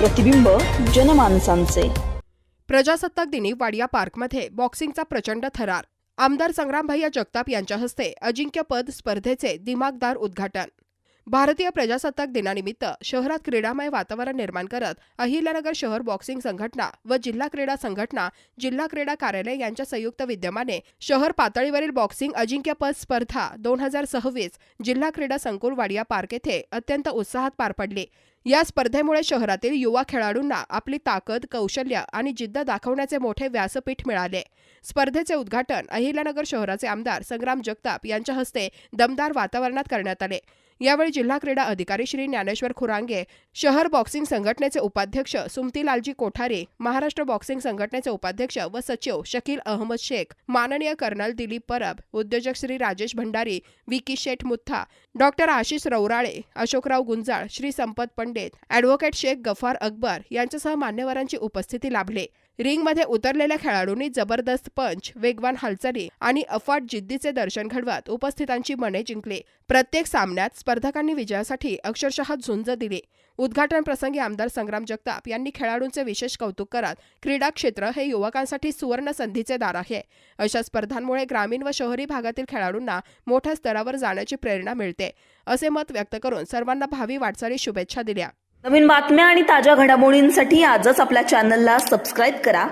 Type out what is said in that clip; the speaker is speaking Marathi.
प्रतिबिंब जनमानसांचे। प्रजासत्ताक दिनी वाडिया पार्कमध्ये बॉक्सिंगचा प्रचंड थरार। आमदार संग्रामभैया जगताप यांच्या हस्ते अजिंक्यपद स्पर्धेचे दिमागदार उद्घाटन। भारतीय प्रजासत्ताक दिनानिमित्त शहरात क्रीडामय वातावरण निर्माण करत अहिल्यानगर शहर बॉक्सिंग संघटना व जिल्हा क्रीडा संघटना, जिल्हा क्रीडा कार्यालय यांच्या संयुक्त विद्यमाने शहर पातळीवरील बॉक्सिंग अजिंक्यपद स्पर्धा 2026 जिल्हा क्रीडा संकुल वाडिया पार्क येथे अत्यंत उत्साहात पार पडली। या स्पर्धेमुळे शहरातील युवा खेळाडूंना आपली ताकद, कौशल्य आणि जिद्द दाखवण्याचे मोठे व्यासपीठ मिळाले। स्पर्धेचे उद्घाटन अहिल्यानगर शहराचे आमदार संग्राम जगताप यांच्या हस्ते दमदार वातावरणात करण्यात आले। यावेळी जिल्हा क्रीडा अधिकारी श्री ज्ञानेश्वर खुरांगे, शहर बॉक्सिंग संघटनेचे उपाध्यक्ष सुमतीलालजी कोठारी, महाराष्ट्र बॉक्सिंग संघटनेचे उपाध्यक्ष व सचिव शकील अहमद शेख, माननीय कर्नल दिलीप परब, उद्योजक श्री राजेश भंडारी, विकी शेठ मुथा, डॉक्टर आशिष रौराळे, अशोकराव गुंजाळ, श्री संपत पंडित, ॲडव्होकेट शेख गफार अकबर यांच्यासह मान्यवरांची उपस्थिती लाभली। रिंगमध्ये उतरलेल्या खेळाडूंनी जबरदस्त पंच, वेगवान हालचाली आणि अफाट जिद्दीचे दर्शन घडवत उपस्थितांची मने जिंकली। प्रत्येक सामन्यात स्पर्धकांनी विजयासाठी अक्षरशः झुंज दिली। उद्घाटन प्रसंगी आमदार संग्राम जगताप यांनी खेळाडूंचे विशेष कौतुक करत क्रीडा क्षेत्र हे युवकांसाठी सुवर्ण संधीचे दार आहे। अशा स्पर्धांमुळे ग्रामीण व शहरी भागातील खेळाडूंना मोठ्या स्तरावर जाण्याची प्रेरणा मिळते, असे मत व्यक्त करून सर्वांना भावी वाटचाली शुभेच्छा दिल्या। नवीन बातम्या आणि ताज्या घडामोडींसाठी आजच आपल्या चॅनलला सबस्क्राईब करा